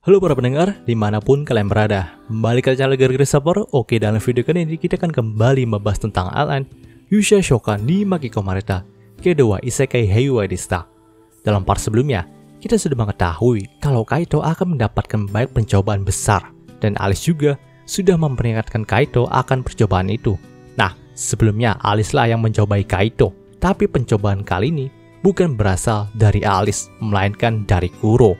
Halo para pendengar, dimanapun kalian berada. Kembali ke channel Garage Saber. Oke, dalam video kali ini kita akan kembali membahas tentang Alan Yusha Shokan ni Makiko Mareta kedua Isekai Heiwa Desta. Dalam part sebelumnya, kita sudah mengetahui kalau Kaito akan mendapatkan banyak pencobaan besar, dan Alice juga sudah memperingatkan Kaito akan percobaan itu. Nah, sebelumnya Alice lah yang mencobai Kaito, tapi pencobaan kali ini bukan berasal dari Alice, melainkan dari Kuro.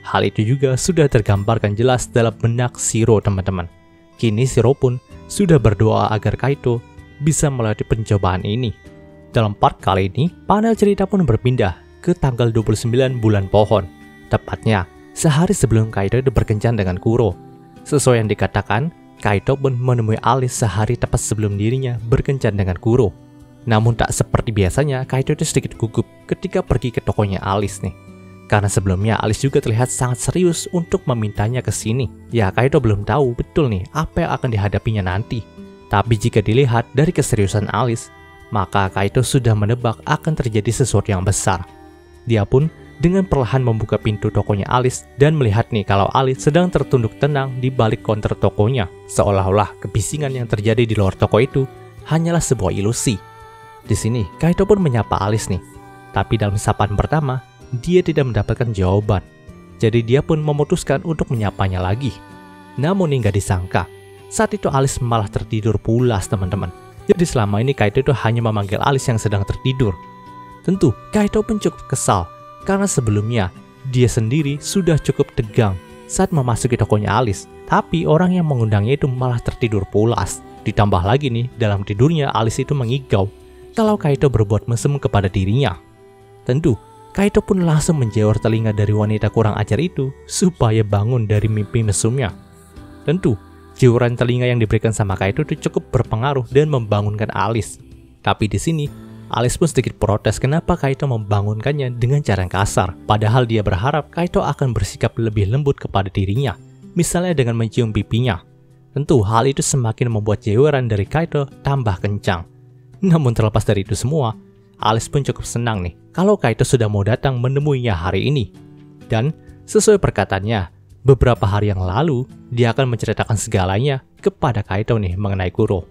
Hal itu juga sudah tergambarkan jelas dalam benak Shiro, teman-teman. Kini Shiro pun sudah berdoa agar Kaito bisa melewati pencobaan ini. Dalam part kali ini, panel cerita pun berpindah ke tanggal 29 bulan pohon. Tepatnya, sehari sebelum Kaito itu berkencan dengan Kuro. Sesuai yang dikatakan, Kaito pun menemui Alice sehari tepat sebelum dirinya berkencan dengan Kuro. Namun tak seperti biasanya, Kaito itu sedikit gugup ketika pergi ke tokonya Alice nih. Karena sebelumnya Alice juga terlihat sangat serius untuk memintanya ke sini. Ya, Kaito belum tahu betul nih apa yang akan dihadapinya nanti. Tapi jika dilihat dari keseriusan Alice, maka Kaito sudah menebak akan terjadi sesuatu yang besar. Dia pun dengan perlahan membuka pintu tokonya Alice dan melihat nih kalau Alice sedang tertunduk tenang di balik konter tokonya. Seolah-olah kebisingan yang terjadi di luar toko itu hanyalah sebuah ilusi. Di sini, Kaito pun menyapa Alice nih. Tapi dalam sapaan pertama, dia tidak mendapatkan jawaban. Jadi dia pun memutuskan untuk menyapanya lagi. Namun hingga disangka, saat itu Alice malah tertidur pulas, teman-teman. Jadi selama ini Kaito itu hanya memanggil Alice yang sedang tertidur. Tentu, Kaito pun cukup kesal karena sebelumnya dia sendiri sudah cukup tegang saat memasuki tokonya Alice. Tapi orang yang mengundangnya itu malah tertidur pulas. Ditambah lagi nih, dalam tidurnya Alice itu mengigau kalau Kaito berbuat mesum kepada dirinya. Tentu, Kaito pun langsung menjawar telinga dari wanita kurang ajar itu supaya bangun dari mimpi mesumnya. Tentu, jawaran telinga yang diberikan sama Kaito itu cukup berpengaruh dan membangunkan Alice. Tapi di sini, Alice pun sedikit protes kenapa Kaito membangunkannya dengan cara yang kasar. Padahal dia berharap Kaito akan bersikap lebih lembut kepada dirinya, misalnya dengan mencium pipinya. Tentu, hal itu semakin membuat jawaran dari Kaito tambah kencang. Namun terlepas dari itu semua, Alice pun cukup senang nih kalau Kaito sudah mau datang menemuinya hari ini. Dan sesuai perkataannya, beberapa hari yang lalu dia akan menceritakan segalanya kepada Kaito nih mengenai Kuro.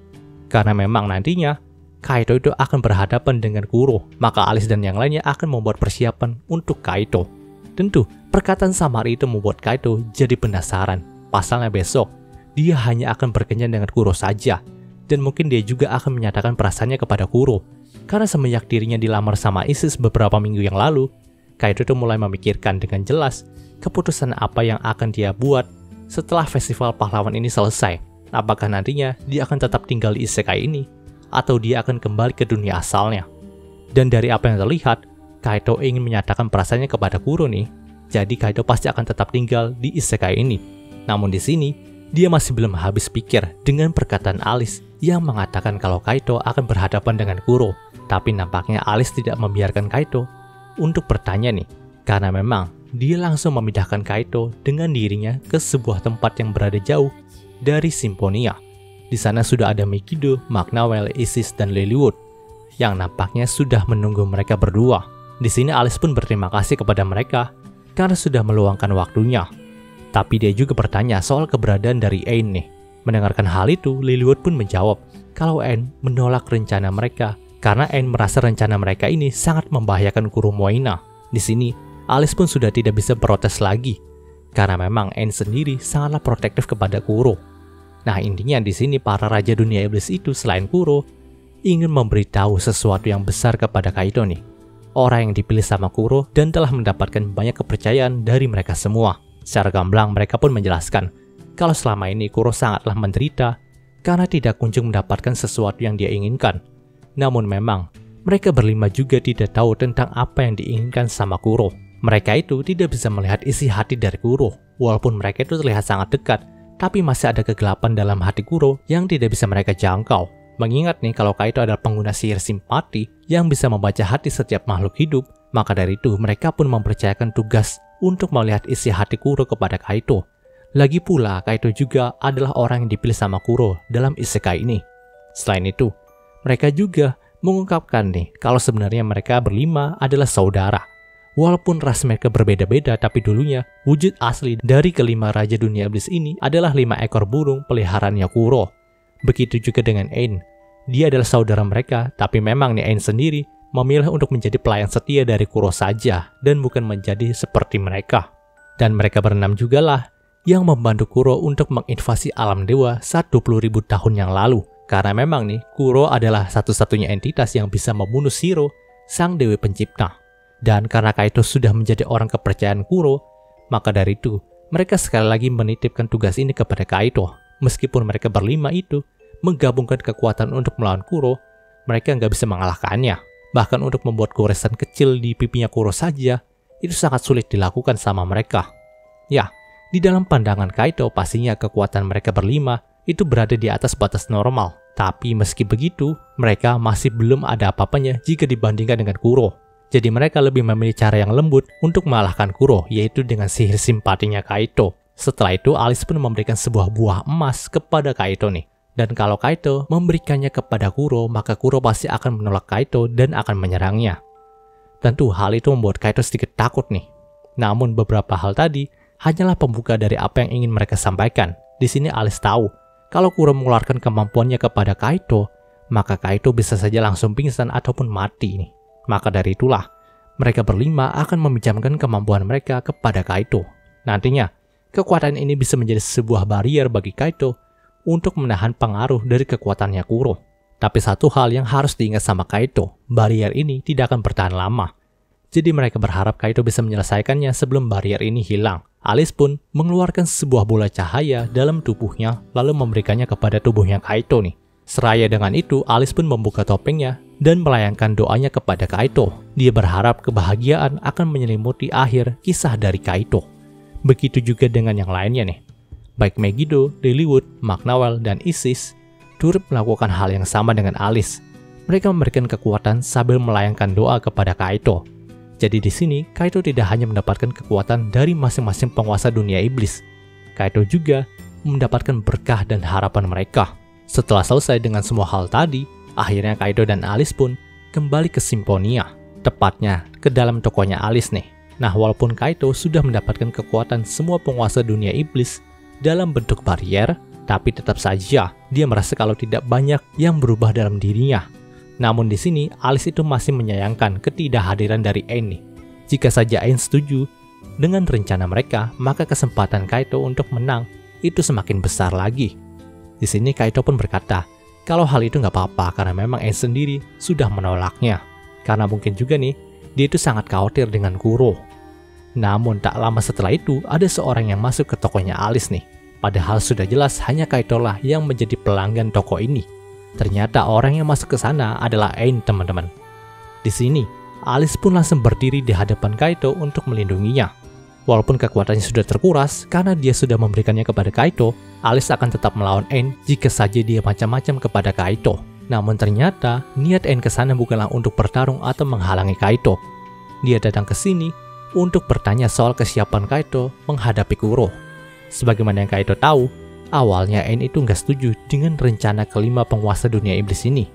Karena memang nantinya Kaito itu akan berhadapan dengan Kuro, maka Alice dan yang lainnya akan membuat persiapan untuk Kaito. Tentu, perkataan samar itu membuat Kaito jadi penasaran. Pasalnya besok, dia hanya akan berkencan dengan Kuro saja. Dan mungkin dia juga akan menyatakan perasaannya kepada Kuro. Karena semenjak dirinya dilamar sama Isis beberapa minggu yang lalu, Kaito itu mulai memikirkan dengan jelas keputusan apa yang akan dia buat setelah festival pahlawan ini selesai. Apakah nantinya dia akan tetap tinggal di isekai ini, atau dia akan kembali ke dunia asalnya. Dan dari apa yang terlihat, Kaito ingin menyatakan perasaannya kepada Kuro nih. Jadi Kaito pasti akan tetap tinggal di isekai ini. Namun di sini, dia masih belum habis pikir dengan perkataan Alice yang mengatakan kalau Kaito akan berhadapan dengan Kuro. Tapi nampaknya Alice tidak membiarkan Kaito untuk bertanya nih. Karena memang dia langsung memindahkan Kaito dengan dirinya ke sebuah tempat yang berada jauh dari Symphonia. Di sana sudah ada Mikido, Magnawell, Isis, dan Lilywood yang nampaknya sudah menunggu mereka berdua. Di sini Alice pun berterima kasih kepada mereka karena sudah meluangkan waktunya. Tapi dia juga bertanya soal keberadaan dari Ain nih. Mendengarkan hal itu, Lilywood pun menjawab kalau Ain menolak rencana mereka karena Ain merasa rencana mereka ini sangat membahayakan Kuro Moina. Di sini, Alice pun sudah tidak bisa protes lagi karena memang Ain sendiri sangatlah protektif kepada Kuro. Nah, intinya di sini para raja dunia iblis itu selain Kuro ingin memberitahu sesuatu yang besar kepada Kaito nih. Orang yang dipilih sama Kuro dan telah mendapatkan banyak kepercayaan dari mereka semua. Secara gamblang mereka pun menjelaskan kalau selama ini Kuro sangatlah menderita karena tidak kunjung mendapatkan sesuatu yang dia inginkan. Namun memang mereka berlima juga tidak tahu tentang apa yang diinginkan sama Kuro. Mereka itu tidak bisa melihat isi hati dari Kuro. Walaupun mereka itu terlihat sangat dekat, tapi masih ada kegelapan dalam hati Kuro yang tidak bisa mereka jangkau. Mengingat nih kalau Kaito adalah pengguna sihir simpati yang bisa membaca hati setiap makhluk hidup, maka dari itu mereka pun mempercayakan tugas untuk melihat isi hati Kuro kepada Kaito. Lagi pula, Kaito juga adalah orang yang dipilih sama Kuro dalam isekai ini. Selain itu, mereka juga mengungkapkan nih kalau sebenarnya mereka berlima adalah saudara. Walaupun ras mereka berbeda-beda, tapi dulunya wujud asli dari kelima raja dunia iblis ini adalah 5 ekor burung peliharaannya Kuro. Begitu juga dengan Ain. Dia adalah saudara mereka, tapi memang nih Ain sendiri memilih untuk menjadi pelayan setia dari Kuro saja dan bukan menjadi seperti mereka. Dan mereka berenam juga lah yang membantu Kuro untuk menginvasi alam dewa saat 20.000 tahun yang lalu. Karena memang nih, Kuro adalah satu-satunya entitas yang bisa membunuh Shiro, sang dewi pencipta. Dan karena Kaito sudah menjadi orang kepercayaan Kuro, maka dari itu, mereka sekali lagi menitipkan tugas ini kepada Kaito. Meskipun mereka berlima itu menggabungkan kekuatan untuk melawan Kuro, mereka nggak bisa mengalahkannya. Bahkan untuk membuat goresan kecil di pipinya Kuro saja, itu sangat sulit dilakukan sama mereka. Ya, di dalam pandangan Kaito pastinya kekuatan mereka berlima itu berada di atas batas normal. Tapi meski begitu, mereka masih belum ada apa-apanya jika dibandingkan dengan Kuro. Jadi mereka lebih memilih cara yang lembut untuk mengalahkan Kuro, yaitu dengan sihir simpatinya Kaito. Setelah itu, Alice pun memberikan sebuah buah emas kepada Kaito nih. Dan kalau Kaito memberikannya kepada Kuro, maka Kuro pasti akan menolak Kaito dan akan menyerangnya. Tentu hal itu membuat Kaito sedikit takut nih. Namun beberapa hal tadi hanyalah pembuka dari apa yang ingin mereka sampaikan. Di sini Alice tahu, kalau Kuro mengeluarkan kemampuannya kepada Kaito, maka Kaito bisa saja langsung pingsan ataupun mati nih. Maka dari itulah, mereka berlima akan meminjamkan kemampuan mereka kepada Kaito. Nantinya, kekuatan ini bisa menjadi sebuah barrier bagi Kaito untuk menahan pengaruh dari kekuatannya Kuro. Tapi satu hal yang harus diingat sama Kaito, barrier ini tidak akan bertahan lama. Jadi mereka berharap Kaito bisa menyelesaikannya sebelum barrier ini hilang. Alice pun mengeluarkan sebuah bola cahaya dalam tubuhnya, lalu memberikannya kepada tubuhnya Kaito nih. Seraya dengan itu, Alice pun membuka topengnya dan melayangkan doanya kepada Kaito. Dia berharap kebahagiaan akan menyelimuti akhir kisah dari Kaito. Begitu juga dengan yang lainnya nih. Baik Megiddo, Lilywood, Magnawell, dan Isis turut melakukan hal yang sama dengan Alice. Mereka memberikan kekuatan sambil melayangkan doa kepada Kaito. Jadi di sini, Kaito tidak hanya mendapatkan kekuatan dari masing-masing penguasa dunia iblis. Kaito juga mendapatkan berkah dan harapan mereka. Setelah selesai dengan semua hal tadi, akhirnya Kaito dan Alice pun kembali ke Symphonia. Tepatnya ke dalam tokonya Alice nih. Nah, walaupun Kaito sudah mendapatkan kekuatan semua penguasa dunia iblis dalam bentuk barrier, tapi tetap saja dia merasa kalau tidak banyak yang berubah dalam dirinya. Namun di sini, Alice itu masih menyayangkan ketidakhadiran dari Ain nih. Jika saja Ain setuju dengan rencana mereka, maka kesempatan Kaito untuk menang itu semakin besar lagi. Di sini Kaito pun berkata, kalau hal itu nggak apa-apa karena memang Ain sendiri sudah menolaknya. Karena mungkin juga nih, dia itu sangat khawatir dengan Kuro. Namun tak lama setelah itu, ada seorang yang masuk ke tokonya Alice nih. Padahal sudah jelas hanya Kaito lah yang menjadi pelanggan toko ini. Ternyata orang yang masuk ke sana adalah Ain, teman-teman. Di sini, Alice pun langsung berdiri di hadapan Kaito untuk melindunginya. Walaupun kekuatannya sudah terkuras karena dia sudah memberikannya kepada Kaito, Alice akan tetap melawan Ain jika saja dia macam-macam kepada Kaito. Namun ternyata, niat Ain ke sana bukanlah untuk bertarung atau menghalangi Kaito. Dia datang ke sini untuk bertanya soal kesiapan Kaito menghadapi Kuro. Sebagaimana yang Kaito tahu, awalnya Ain itu nggak setuju dengan rencana kelima penguasa dunia iblis ini.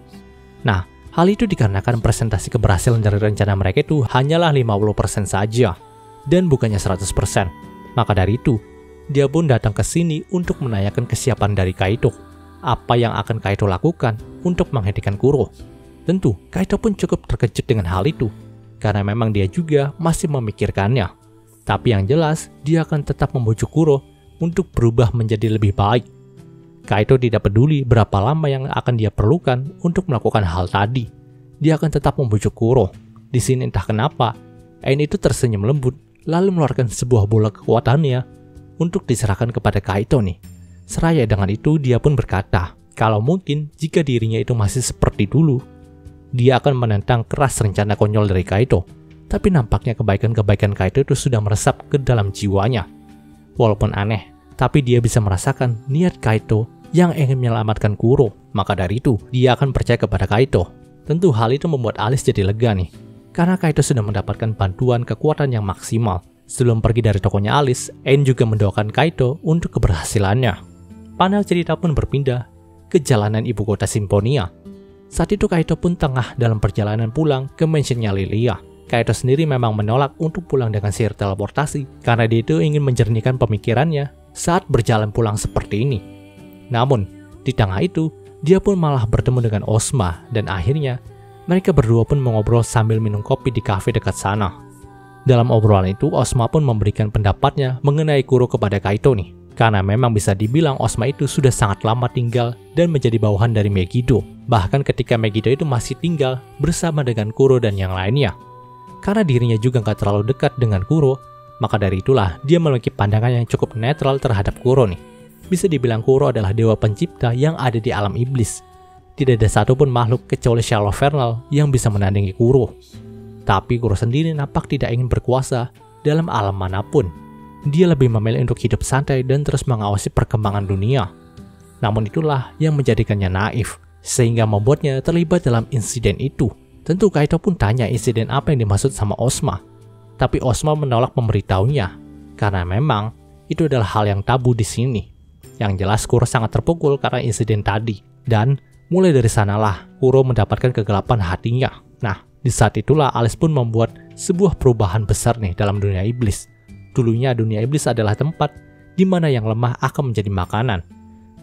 Nah, hal itu dikarenakan presentasi keberhasilan dari rencana mereka itu hanyalah 50% saja, dan bukannya 100%. Maka dari itu, dia pun datang ke sini untuk menanyakan kesiapan dari Kaito. Apa yang akan Kaito lakukan untuk menghentikan Kuro? Tentu, Kaito pun cukup terkejut dengan hal itu, karena memang dia juga masih memikirkannya. Tapi yang jelas, dia akan tetap membujuk Kuro untuk berubah menjadi lebih baik. Kaito tidak peduli berapa lama yang akan dia perlukan untuk melakukan hal tadi. Dia akan tetap membujuk Kuro. Di sini entah kenapa, Ain itu tersenyum lembut, lalu mengeluarkan sebuah bola kekuatannya untuk diserahkan kepada Kaito nih. Seraya dengan itu, dia pun berkata, kalau mungkin jika dirinya itu masih seperti dulu, dia akan menentang keras rencana konyol dari Kaito. Tapi nampaknya kebaikan-kebaikan Kaito itu sudah meresap ke dalam jiwanya. Walaupun aneh, tapi dia bisa merasakan niat Kaito yang ingin menyelamatkan Kuro. Maka dari itu, dia akan percaya kepada Kaito. Tentu hal itu membuat Alice jadi lega nih, karena Kaito sudah mendapatkan bantuan kekuatan yang maksimal. Sebelum pergi dari tokonya Alice, Ain juga mendoakan Kaito untuk keberhasilannya. Panel cerita pun berpindah ke jalanan ibu kota Symphonia. Saat itu Kaito pun tengah dalam perjalanan pulang ke mansionnya Lilia. Kaito sendiri memang menolak untuk pulang dengan sihir teleportasi karena dia itu ingin menjernihkan pemikirannya saat berjalan pulang seperti ini. Namun, di tengah itu, dia pun malah bertemu dengan Ozma dan akhirnya mereka berdua pun mengobrol sambil minum kopi di kafe dekat sana. Dalam obrolan itu, Ozma pun memberikan pendapatnya mengenai Kuro kepada Kaito nih. Karena memang bisa dibilang Ozma itu sudah sangat lama tinggal dan menjadi bawahan dari Megiddo. Bahkan ketika Megiddo itu masih tinggal bersama dengan Kuro dan yang lainnya. Karena dirinya juga nggak terlalu dekat dengan Kuro, maka dari itulah dia memiliki pandangan yang cukup netral terhadap Kuro nih. Bisa dibilang Kuro adalah dewa pencipta yang ada di alam iblis. Tidak ada satupun makhluk kecuali Shallow Vernal yang bisa menandingi Kuro. Tapi Kuro sendiri nampak tidak ingin berkuasa dalam alam manapun. Dia lebih memilih untuk hidup santai dan terus mengawasi perkembangan dunia. Namun itulah yang menjadikannya naif, sehingga membuatnya terlibat dalam insiden itu. Tentu Kaito pun tanya insiden apa yang dimaksud sama Ozma. Tapi Ozma menolak memberitahunya, karena memang itu adalah hal yang tabu di sini. Yang jelas Kuro sangat terpukul karena insiden tadi. Dan mulai dari sanalah Kuro mendapatkan kegelapan hatinya. Nah, di saat itulah Alice pun membuat sebuah perubahan besar nih dalam dunia iblis. Dulunya dunia iblis adalah tempat di mana yang lemah akan menjadi makanan.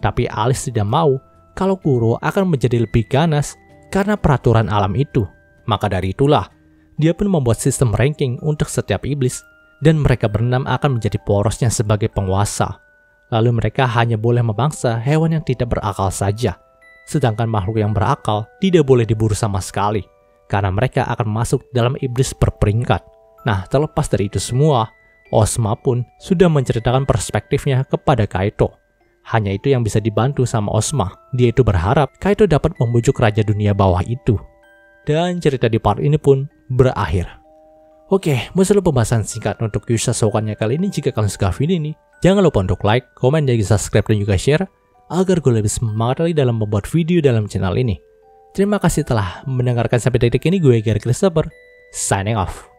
Tapi Alice tidak mau kalau Kuro akan menjadi lebih ganas karena peraturan alam itu. Maka dari itulah, dia pun membuat sistem ranking untuk setiap iblis, dan mereka berenam akan menjadi porosnya sebagai penguasa. Lalu mereka hanya boleh memangsa hewan yang tidak berakal saja. Sedangkan makhluk yang berakal tidak boleh diburu sama sekali, karena mereka akan masuk dalam iblis berperingkat. Nah, terlepas dari itu semua, Ozma pun sudah menceritakan perspektifnya kepada Kaito. Hanya itu yang bisa dibantu sama Ozma. Dia itu berharap Kaito dapat membujuk Raja Dunia Bawah itu. Dan cerita di part ini pun berakhir. Oke, muncul pembahasan singkat untuk Yusha Shokan-nya kali ini. Jika kalian suka video ini, jangan lupa untuk like, komen, dan subscribe, dan juga share agar gue lebih semangat lagi dalam membuat video dalam channel ini. Terima kasih telah mendengarkan sampai detik ini. Gue Gary Christopher, signing off.